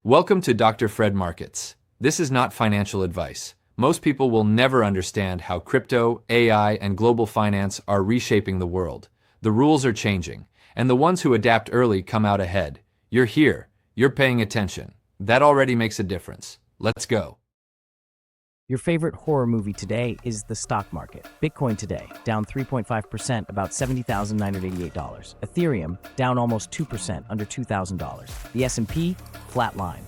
Welcome to Dr. Fred Markets. This is not financial advice. Most people will never understand how crypto, AI, and global finance are reshaping the world. The rules are changing, and the ones who adapt early come out ahead. You're here. You're paying attention. That already makes a difference. Let's go. Your favorite horror movie today is the stock market. Bitcoin today, down 3.5%, about $70,988. Ethereum, down almost 2%, under $2,000. The S&P, flat line.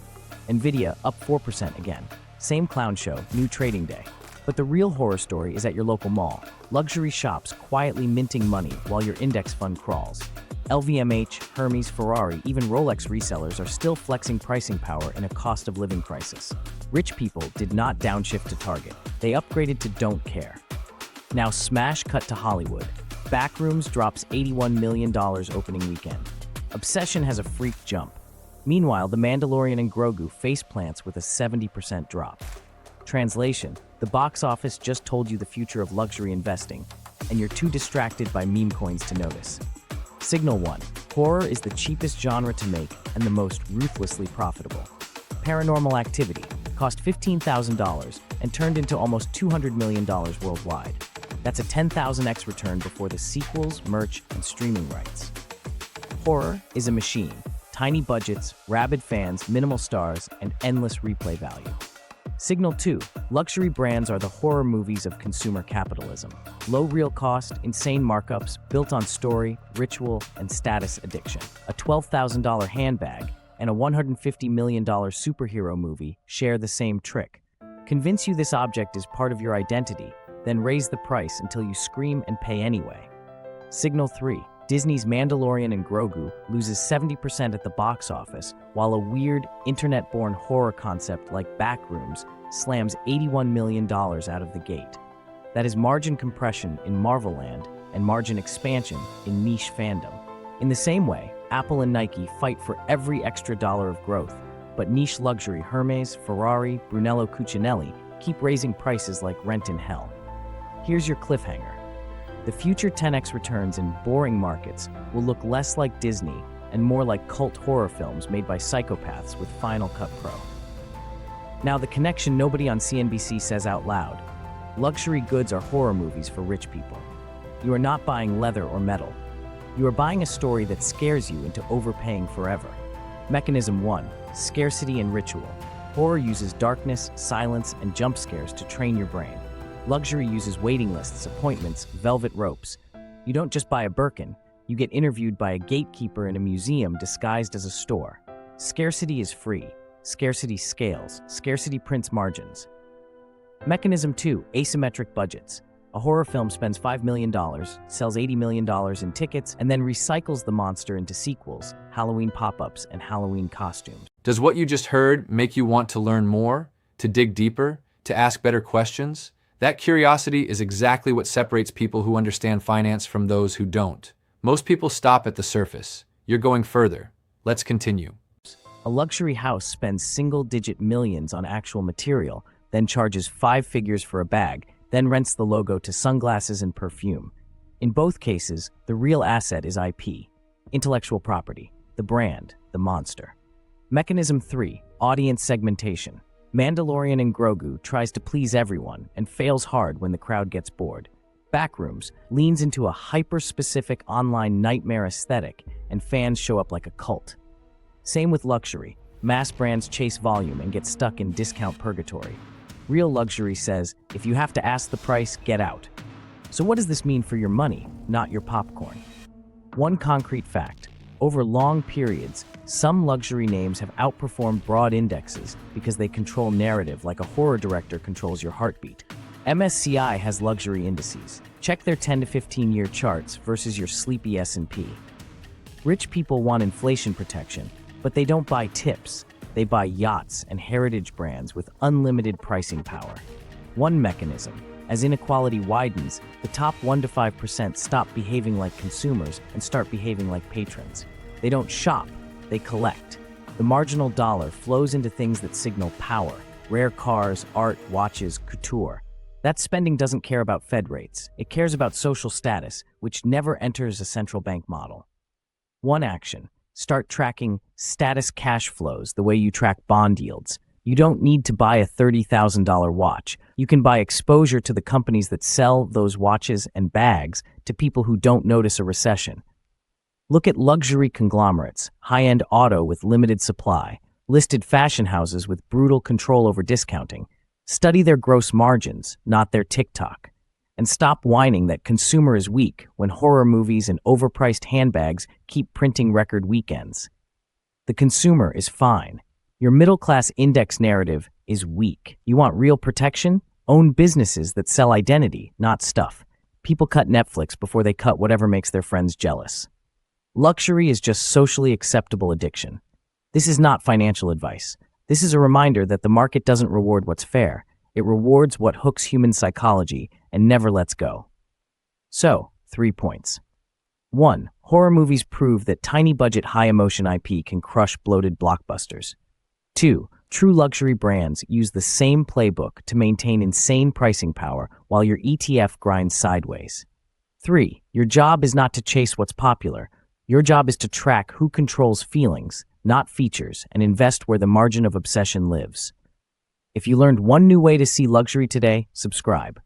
Nvidia, up 4% again. Same clown show, new trading day. But the real horror story is at your local mall. Luxury shops quietly minting money while your index fund crawls. LVMH, Hermes, Ferrari, even Rolex resellers are still flexing pricing power in a cost of living crisis. Rich people did not downshift to Target. They upgraded to don't care. Now smash cut to Hollywood. Backrooms drops $81 million opening weekend. Obsession has a freak jump. Meanwhile, The Mandalorian and Grogu face plants with a 70% drop. Translation: the box office just told you the future of luxury investing, and you're too distracted by meme coins to notice. Signal 1. Horror is the cheapest genre to make and the most ruthlessly profitable. Paranormal Activity cost $15,000 and turned into almost $200 million worldwide. That's a 10,000x return before the sequels, merch, and streaming rights. Horror is a machine. Tiny budgets, rabid fans, minimal stars, and endless replay value. Signal 2. Luxury brands are the horror movies of consumer capitalism. Low real cost, insane markups, built on story, ritual, and status addiction. A $12,000 handbag and a $150 million superhero movie share the same trick. Convince you this object is part of your identity, then raise the price until you scream and pay anyway. Signal 3. Disney's Mandalorian and Grogu loses 70% at the box office, while a weird, internet-born horror concept like Backrooms slams $81 million out of the gate. That is margin compression in Marvel Land and margin expansion in niche fandom. In the same way, Apple and Nike fight for every extra dollar of growth, but niche luxury Hermes, Ferrari, Brunello Cucinelli keep raising prices like rent in hell. Here's your cliffhanger. The future 10x returns in boring markets will look less like Disney and more like cult horror films made by psychopaths with Final Cut Pro. Now, the connection nobody on CNBC says out loud. Luxury goods are horror movies for rich people. You are not buying leather or metal. You are buying a story that scares you into overpaying forever. Mechanism 1. Scarcity and ritual. Horror uses darkness, silence, and jump scares to train your brain. Luxury uses waiting lists, appointments, velvet ropes. You don't just buy a Birkin, you get interviewed by a gatekeeper in a museum disguised as a store. Scarcity is free. Scarcity scales. Scarcity prints margins. Mechanism 2. Asymmetric budgets. A horror film spends $5 million, sells $80 million in tickets, and then recycles the monster into sequels, Halloween pop-ups, and Halloween costumes. Does what you just heard make you want to learn more, to dig deeper, to ask better questions? That curiosity is exactly what separates people who understand finance from those who don't. Most people stop at the surface. You're going further. Let's continue. A luxury house spends single-digit millions on actual material, then charges 5 figures for a bag, then rents the logo to sunglasses and perfume. In both cases, the real asset is IP, intellectual property, the brand, the monster. Mechanism 3. Audience segmentation. Mandalorian and Grogu tries to please everyone and fails hard when the crowd gets bored. Backrooms leans into a hyper-specific online nightmare aesthetic, and fans show up like a cult. Same with luxury. Mass brands chase volume and get stuck in discount purgatory. Real luxury says, if you have to ask the price, get out. So what does this mean for your money, not your popcorn? One concrete fact. Over long periods, some luxury names have outperformed broad indexes because they control narrative like a horror director controls your heartbeat. MSCI has luxury indices. Check their 10 to 15-year charts versus your sleepy S&P. Rich people want inflation protection, but they don't buy tips. They buy yachts and heritage brands with unlimited pricing power. One mechanism. As inequality widens, the top 1 to 5% stop behaving like consumers and start behaving like patrons. They don't shop, they collect. The marginal dollar flows into things that signal power: rare cars, art, watches, couture. That spending doesn't care about Fed rates. It cares about social status, which never enters a central bank model. One action. Start tracking status cash flows the way you track bond yields. You don't need to buy a $30,000 watch. You can buy exposure to the companies that sell those watches and bags to people who don't notice a recession. Look at luxury conglomerates, high-end auto with limited supply, listed fashion houses with brutal control over discounting. Study their gross margins, not their TikTok. And stop whining that consumer is weak when horror movies and overpriced handbags keep printing record weekends. The consumer is fine. Your middle-class index narrative is weak. You want real protection? Own businesses that sell identity, not stuff. People cut Netflix before they cut whatever makes their friends jealous. Luxury is just socially acceptable addiction. This is not financial advice. This is a reminder that the market doesn't reward what's fair. It rewards what hooks human psychology and never lets go. So, 3 points. 1. Horror movies prove that tiny budget, high emotion IP can crush bloated blockbusters. 2. True luxury brands use the same playbook to maintain insane pricing power while your ETF grinds sideways. 3. Your job is not to chase what's popular. Your job is to track who controls feelings, not features, and invest where the margin of obsession lives. If you learned one new way to see luxury today, subscribe.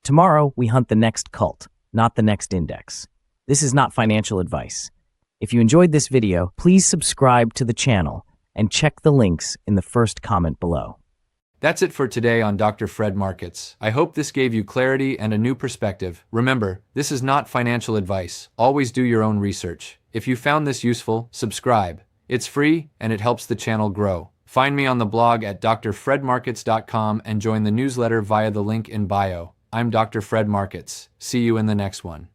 Tomorrow, we hunt the next cult, not the next index. This is not financial advice. If you enjoyed this video, please subscribe to the channel and check the links in the first comment below. That's it for today on Dr. Fred Markets. I hope this gave you clarity and a new perspective. Remember, this is not financial advice. Always do your own research. If you found this useful, subscribe. It's free and it helps the channel grow. Find me on the blog at drfredmarkets.com and join the newsletter via the link in bio. I'm Dr. Fred Markets. See you in the next one.